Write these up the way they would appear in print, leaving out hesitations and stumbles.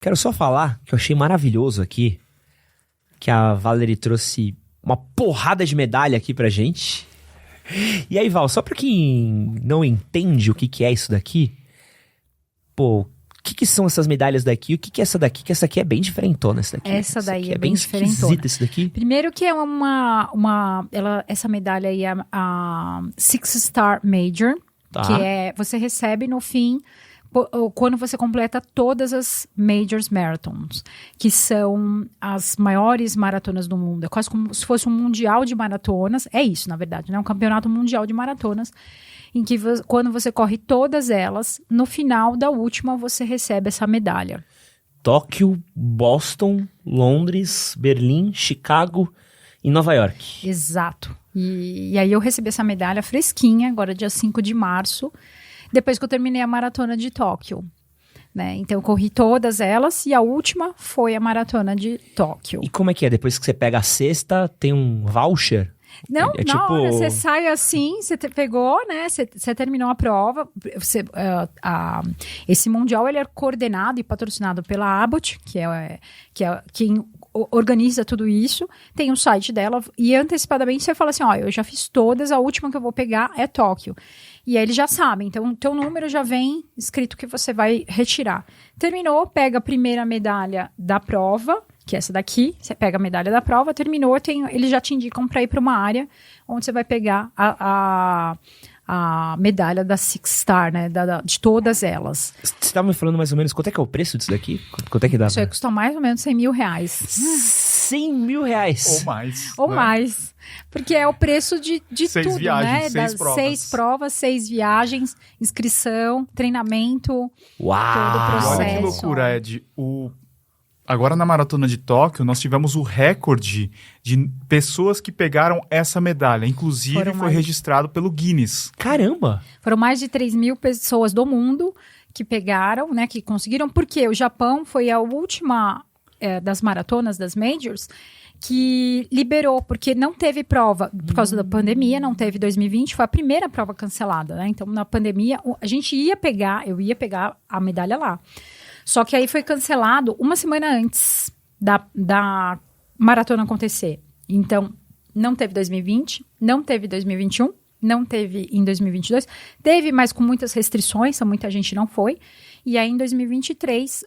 Quero só falar que eu achei maravilhoso aqui que a Valerie trouxe uma porrada de medalha aqui pra gente. E aí, Val, só pra quem não entende o que é isso daqui, pô, o que são essas medalhas daqui? O que é essa daqui? Que essa aqui é bem diferentona, essa daqui. Essa daí é bem diferentona. esquisita, esse daqui. Primeiro que é essa medalha aí é a Six Star Major, Tá. que você recebe no fim, quando você completa todas as Majors Marathons, que são as maiores maratonas do mundo. É quase como se fosse um mundial de maratonas. É isso, na verdade, né? Um campeonato mundial de maratonas, em que quando você corre todas elas, no final da última você recebe essa medalha. Tóquio, Boston, Londres, Berlim, Chicago e Nova York. Exato. E aí eu recebi essa medalha fresquinha, agora dia 5 de março, depois que eu terminei a maratona de Tóquio. Né? Então eu corri todas elas e a última foi a maratona de Tóquio. E como é que é? Depois que você pega a sexta, tem um voucher? Não, É tipo... olha, você sai assim, você pegou, né? Você terminou a prova. Esse mundial ele é coordenado e patrocinado pela Abbott, que é quem organiza tudo isso. Tem o site dela e antecipadamente você fala assim, ó, eu já fiz todas, a última que eu vou pegar é Tóquio. E aí eles já sabem, então o teu número já vem escrito que você vai retirar. Terminou, pega a primeira medalha da prova, que é essa daqui, você pega a medalha da prova, terminou, eles já te indicam para ir para uma área onde você vai pegar a medalha da Six Star, né, de todas elas. Você estava me falando mais ou menos quanto é que é o preço disso daqui? Quanto é que dá? Isso aí custa mais ou menos 100 mil reais. 100 mil reais? Ou mais. Ou né? mais. Porque é o preço de 6 tudo, viagens, né? 6 provas. 6 provas, 6 viagens, inscrição, treinamento, Uau! todo o E processo. olha que loucura, Ed. Agora na Maratona de Tóquio, nós tivemos o recorde de pessoas que pegaram essa medalha. Inclusive, foi registrado pelo Guinness. Caramba! Foram mais de 3 mil pessoas do mundo que pegaram, né? Que conseguiram, porque o Japão foi a última das maratonas, das majors, que liberou, porque não teve prova, por causa da pandemia, não teve 2020, foi a primeira prova cancelada, né? Então, na pandemia, eu ia pegar a medalha lá. Só que aí foi cancelado uma semana antes da maratona acontecer. Então, não teve 2020, não teve 2021, não teve em 2022. Teve, mas com muitas restrições, muita gente não foi. E aí, em 2023,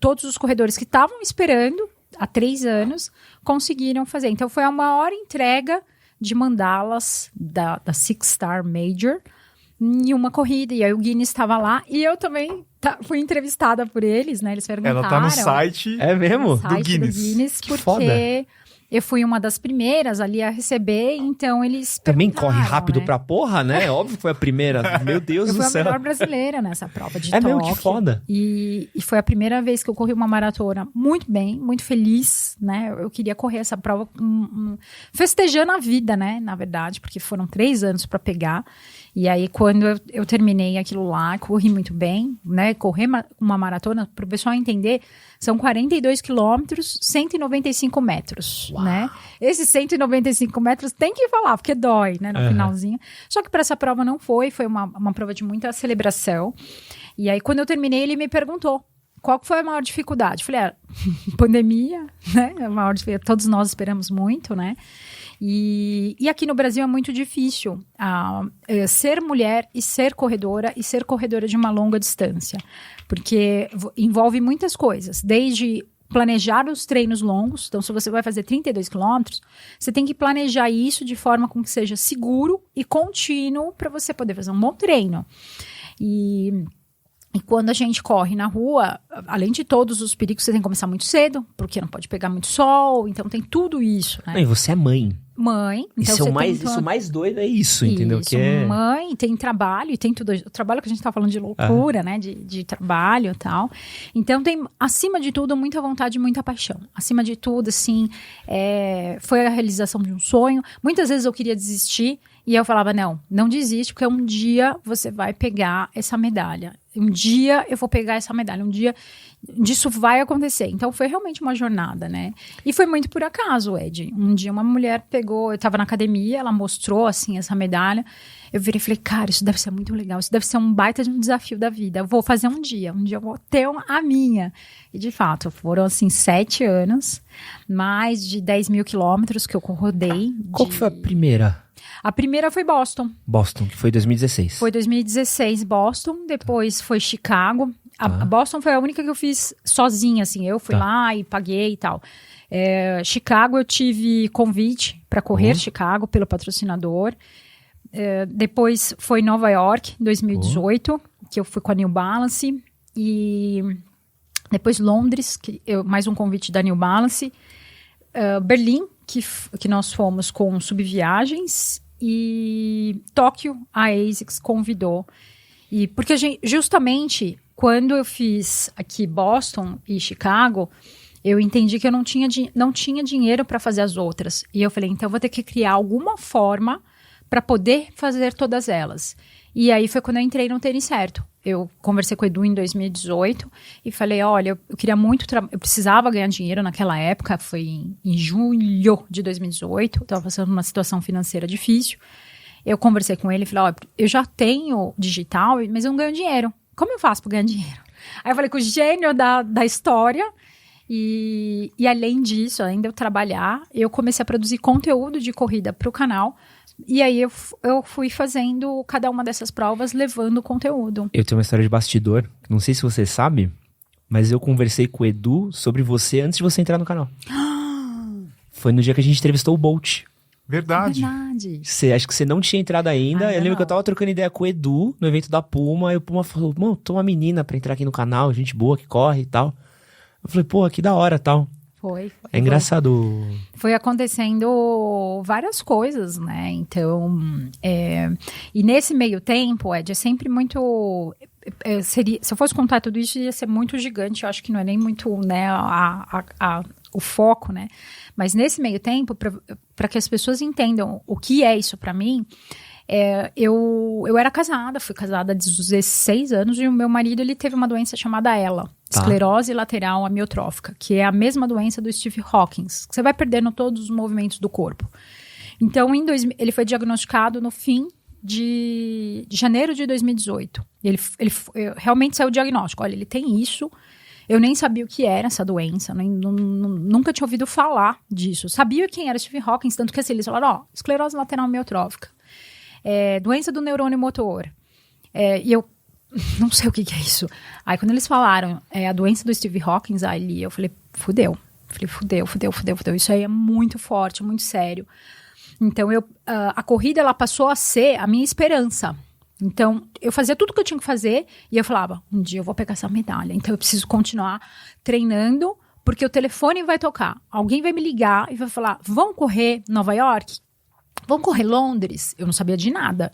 todos os corredores que estavam esperando há 3 anos conseguiram fazer. Então, foi a maior entrega de mandalas da Six Star Major em uma corrida. E aí, o Guinness estava lá e eu também fui entrevistada por eles, né? Eles perguntaram. Ela tá no site, É mesmo? No site do Guinness. Que porque foda. eu fui uma das primeiras ali a receber, então eles Também perguntaram, corre rápido né? pra porra, né? Óbvio que foi a primeira. Meu Deus Eu do fui a céu. melhor brasileira nessa prova de É Tóquio. mesmo, que foda. E foi a primeira vez que eu corri uma maratona muito bem, muito feliz, né? Eu queria correr essa prova festejando a vida, né? Na verdade, porque foram 3 anos para pegar. E aí, quando eu terminei aquilo lá, corri muito bem, né? Correr uma maratona, para o pessoal entender, são 42 quilômetros, 195 metros, né? Esses 195 metros tem que falar, porque dói, né? No finalzinho. Só que para essa prova não foi uma prova de muita celebração. E aí, quando eu terminei, ele me perguntou qual foi a maior dificuldade. Eu falei, pandemia, né? A maior dificuldade, todos nós esperamos muito, né? E aqui no Brasil é muito difícil ser mulher e ser corredora de uma longa distância, porque envolve muitas coisas, desde planejar os treinos longos. Então, se você vai fazer 32 quilômetros, você tem que planejar isso de forma com que seja seguro e contínuo para você poder fazer um bom treino. E quando a gente corre na rua, além de todos os perigos, você tem que começar muito cedo, porque não pode pegar muito sol, então tem tudo isso, né? Não, e você é mãe. Mãe, então Isso você mais doido é isso, entendeu? Isso, Que é... mãe, tem trabalho, e tem tudo. O trabalho que a gente tá falando de loucura, né? De trabalho e tal. Então tem, acima de tudo, muita vontade e muita paixão. Acima de tudo, assim, foi a realização de um sonho. Muitas vezes eu queria desistir, e eu falava, não desiste, porque um dia você vai pegar essa medalha. um dia eu vou pegar essa medalha, um dia disso vai acontecer. Então foi realmente uma jornada, né? E foi muito por acaso, Ed. Um dia uma mulher pegou, eu tava na academia, ela mostrou assim essa medalha. Eu virei e falei, cara, isso deve ser muito legal, isso deve ser um baita de um desafio da vida. Eu vou fazer um dia eu vou ter a minha. E de fato, foram assim 7 anos, mais de 10 mil quilômetros que eu rodei. Qual que foi a primeira? A primeira foi Boston. Boston, que foi 2016. Foi 2016, Boston. Depois foi Chicago. A Boston foi a única que eu fiz sozinha, assim. Eu fui lá e paguei e tal. Chicago, eu tive convite para correr Chicago pelo patrocinador. Depois foi Nova York, 2018, que eu fui com a New Balance. E depois Londres, mais um convite da New Balance. Berlim, que nós fomos com Subviagens. E Tóquio, a ASICS convidou. E porque justamente quando eu fiz aqui Boston e Chicago, eu entendi que eu não tinha dinheiro para fazer as outras. E eu falei, então eu vou ter que criar alguma forma para poder fazer todas elas. E aí foi quando eu entrei no Tênis Certo. Eu conversei com o Edu em 2018 e falei, olha, eu queria muito, eu precisava ganhar dinheiro naquela época, foi em julho de 2018, estava passando uma situação financeira difícil. Eu conversei com ele e falei, ó, eu já tenho digital, mas eu não ganho dinheiro. Como eu faço para ganhar dinheiro? Aí eu falei com o gênio da história e além disso, além de eu trabalhar, eu comecei a produzir conteúdo de corrida para o canal. E aí eu fui fazendo cada uma dessas provas, levando conteúdo. Eu tenho uma história de bastidor, não sei se você sabe, mas eu conversei com o Edu sobre você antes de você entrar no canal. Foi no dia que a gente entrevistou o Bolt. Verdade. Acho que você não tinha entrado ainda. Eu lembro que eu tava trocando ideia com o Edu no evento da Puma. E o Puma falou, mano, tô uma menina pra entrar aqui no canal, gente boa que corre e tal. Eu falei, pô, que da hora tal. Foi. É engraçado. Foi acontecendo várias coisas, né? Então, e nesse meio tempo, Ed, é sempre muito... se eu fosse contar tudo isso, ia ser muito gigante. Eu acho que não é nem muito, né, o foco, né? Mas nesse meio tempo, para que as pessoas entendam o que é isso para mim, eu era casada, fui casada há 16 anos e o meu marido, ele teve uma doença chamada ELA, esclerose lateral amiotrófica, que é a mesma doença do Stephen Hawking, que você vai perdendo todos os movimentos do corpo. Então, ele foi diagnosticado no fim de janeiro de 2018. Ele realmente saiu o diagnóstico. Olha, ele tem isso. Eu nem sabia o que era essa doença, nunca tinha ouvido falar disso. Sabia quem era Stephen Hawking, tanto que assim, eles falaram, esclerose lateral amiotrófica, doença do neurônio motor. E eu não sei o que é isso. Aí quando eles falaram a doença do Stephen Hawking, ali eu falei, fudeu. Isso aí é muito forte, muito sério. Então a corrida, ela passou a ser a minha esperança. Então, eu fazia tudo que eu tinha que fazer e eu falava, um dia eu vou pegar essa medalha. Então, eu preciso continuar treinando, porque o telefone vai tocar. Alguém vai me ligar e vai falar, vamos correr Nova York? Vamos correr Londres? Eu não sabia de nada.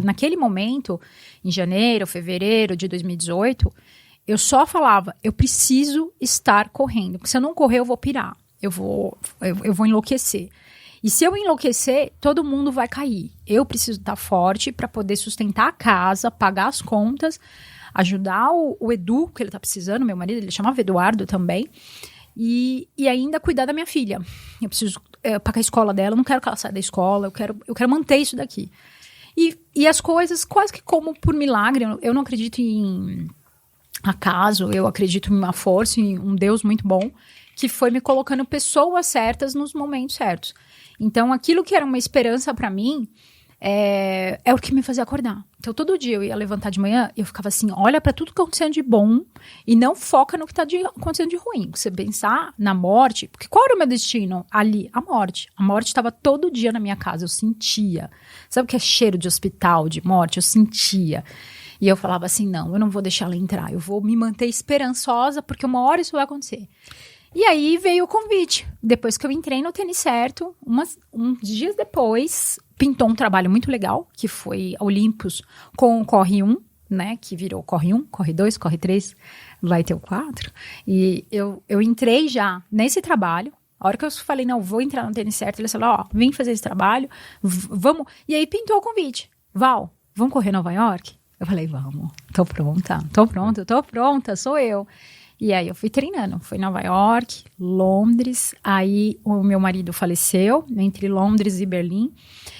Naquele momento, em janeiro, fevereiro de 2018, eu só falava, eu preciso estar correndo. Porque se eu não correr, eu vou pirar. Eu vou enlouquecer. E se eu enlouquecer, todo mundo vai cair. Eu preciso estar forte para poder sustentar a casa, pagar as contas, ajudar o Edu, que ele está precisando, meu marido, ele chamava Eduardo também, e ainda cuidar da minha filha. Eu preciso pagar a escola dela, eu não quero que ela saia da escola, eu quero manter isso daqui. E as coisas, quase que como por milagre, eu não acredito em acaso, eu acredito em uma força, em um Deus muito bom, que foi me colocando pessoas certas nos momentos certos. Então, aquilo que era uma esperança para mim é o que me fazia acordar. Então, todo dia eu ia levantar de manhã e eu ficava assim, olha para tudo que está acontecendo de bom e não foca no que está acontecendo de ruim. Você pensar na morte, porque qual era o meu destino ali? A morte. A morte estava todo dia na minha casa, eu sentia. Sabe o que é cheiro de hospital, de morte? Eu sentia. E eu falava assim, não, eu não vou deixar ela entrar, eu vou me manter esperançosa, porque uma hora isso vai acontecer. E aí veio o convite. Depois que eu entrei no Tênis Certo, uns dias depois, pintou um trabalho muito legal, que foi a Olympus com o Corre 1, né? Que virou Corre 1, Corre 2, Corre 3, vai ter o 4. E eu entrei já nesse trabalho. A hora que eu falei, não, vou entrar no Tênis Certo, eles falaram, vem fazer esse trabalho, vamos. E aí pintou o convite. Val, vamos correr Nova York? Eu falei, vamos, tô pronta, sou eu. E aí eu fui treinando, fui em Nova York, Londres, aí o meu marido faleceu, entre Londres e Berlim.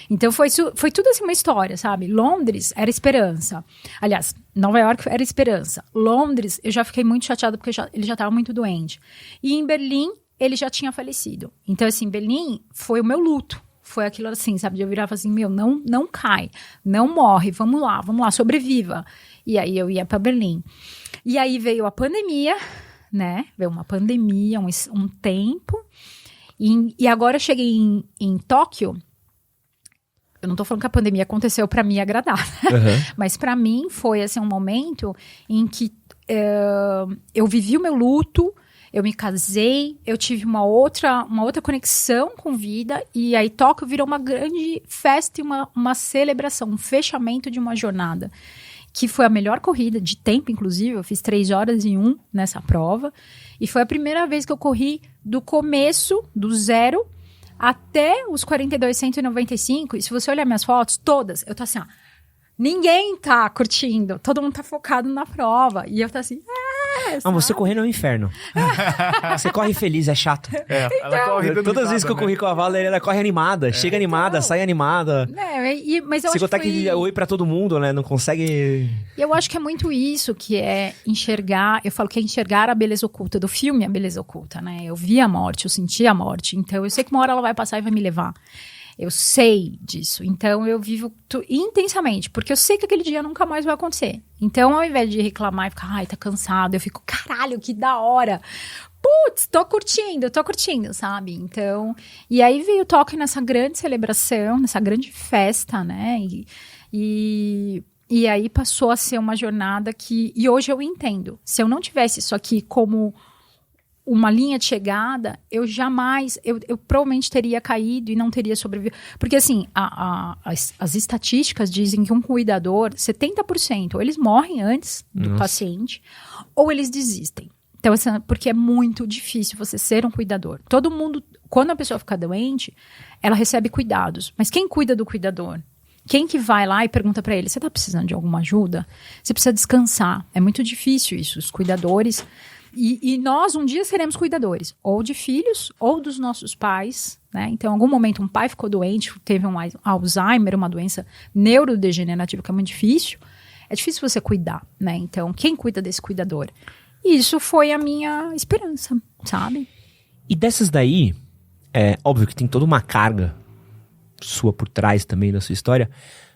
Então foi tudo assim uma história, sabe? Londres era esperança. Aliás, Nova York era esperança. Londres, eu já fiquei muito chateada porque ele já estava muito doente. E em Berlim, ele já tinha falecido. Então, assim, Berlim foi o meu luto. Foi aquilo assim, sabe? De eu virava assim, não cai, não morre, vamos lá, sobreviva. E aí eu ia para Berlim. E aí veio a pandemia, né? Veio uma pandemia, um tempo. E agora eu cheguei em Tóquio. Eu não tô falando que a pandemia aconteceu para me agradar, né? Mas para mim foi assim, um momento em que eu vivi o meu luto, eu me casei, eu tive uma outra conexão com vida, e aí Tóquio virou uma grande festa e uma celebração, um fechamento de uma jornada, que foi a melhor corrida de tempo, inclusive, eu fiz 3 horas e 1 nessa prova, e foi a primeira vez que eu corri do começo, do zero, até os 42,195, e se você olhar minhas fotos, todas, eu tô assim, ó, ninguém tá curtindo, todo mundo tá focado na prova, e eu tô assim, não, você correndo é um inferno. Você corre feliz, é chato. Ela corre todas as vezes que eu corri com a Valerie, ela corre animada, chega animada, sai animada. Mas eu se contar que oi pra todo mundo, né? Não consegue... Eu acho que é muito isso, que é enxergar, eu falo que é enxergar a beleza oculta do filme, a beleza oculta, né? Eu vi a morte, eu senti a morte, então eu sei que uma hora ela vai passar e vai me levar. Eu sei disso, então eu vivo intensamente, porque eu sei que aquele dia nunca mais vai acontecer. Então, ao invés de reclamar e ficar, ai, tá cansado, eu fico, caralho, que da hora. Putz, tô curtindo, sabe? Então, e aí veio o Tóquio nessa grande celebração, nessa grande festa, né? E aí passou a ser uma jornada que... E hoje eu entendo. Se eu não tivesse isso aqui como uma linha de chegada, eu jamais, eu provavelmente teria caído e não teria sobrevivido. Porque, assim, as estatísticas dizem que um cuidador, 70%, ou eles morrem antes do paciente, ou eles desistem. Então, assim, porque é muito difícil você ser um cuidador. Todo mundo, quando a pessoa fica doente, ela recebe cuidados. Mas quem cuida do cuidador? Quem que vai lá e pergunta para ele, você tá precisando de alguma ajuda? Você precisa descansar. É muito difícil isso, os cuidadores... E nós um dia seremos cuidadores, ou de filhos, ou dos nossos pais, né? Então, em algum momento, um pai ficou doente, teve um Alzheimer, uma doença neurodegenerativa que é muito difícil. É difícil você cuidar, né? Então, quem cuida desse cuidador? E isso foi a minha esperança, sabe? E dessas daí, é óbvio que tem toda uma carga sua por trás também da sua história,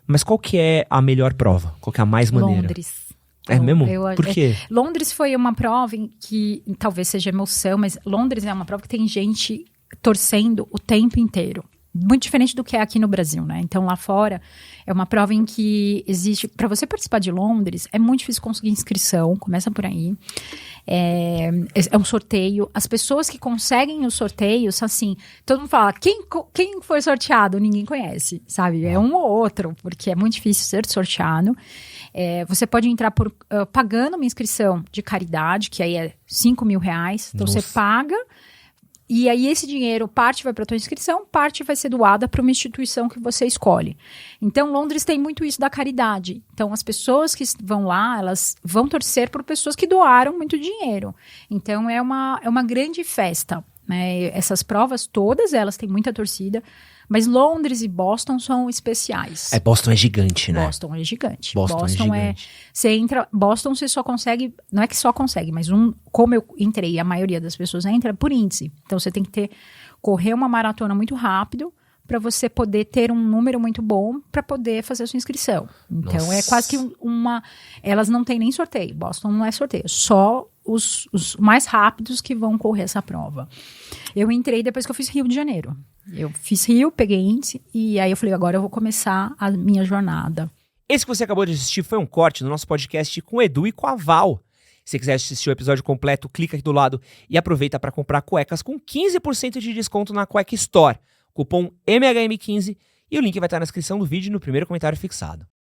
mas qual que é a melhor prova? Qual que é a mais maneira? Londres. É mesmo? Por quê? Londres foi uma prova em que, talvez seja emoção, mas Londres é uma prova que tem gente torcendo o tempo inteiro. Muito diferente do que é aqui no Brasil, né? Então, lá fora, é uma prova em que existe... Para você participar de Londres, é muito difícil conseguir inscrição, começa por aí. É um sorteio. As pessoas que conseguem os sorteios, assim, todo mundo fala, quem foi sorteado? Ninguém conhece, sabe? É um ou outro, porque é muito difícil ser sorteado. Você pode entrar pagando uma inscrição de caridade, que aí é R$5.000. Então, Nossa. Você paga... E aí esse dinheiro, parte vai para a tua inscrição, parte vai ser doada para uma instituição que você escolhe. Então, Londres tem muito isso da caridade. Então, as pessoas que vão lá, elas vão torcer por pessoas que doaram muito dinheiro. Então, é uma grande festa, né? Essas provas todas, elas têm muita torcida. Mas Londres e Boston são especiais. Boston é gigante, né? Boston é gigante. Boston é gigante. Você entra... Boston você só consegue... Não é que só consegue, mas como eu entrei, a maioria das pessoas entra por índice. Então você tem que correr uma maratona muito rápido para você poder ter um número muito bom para poder fazer a sua inscrição. Então Nossa. É quase que elas não têm nem sorteio. Boston não é sorteio. Só os mais rápidos que vão correr essa prova. Eu entrei depois que eu fiz Rio de Janeiro. Eu fiz Rio, peguei índice, e aí eu falei, agora eu vou começar a minha jornada. Esse que você acabou de assistir foi um corte no nosso podcast com o Edu e com a Val. Se você quiser assistir o episódio completo, clica aqui do lado e aproveita para comprar cuecas com 15% de desconto na Cueca Store. Cupom MHM15 e o link vai estar na descrição do vídeo e no primeiro comentário fixado.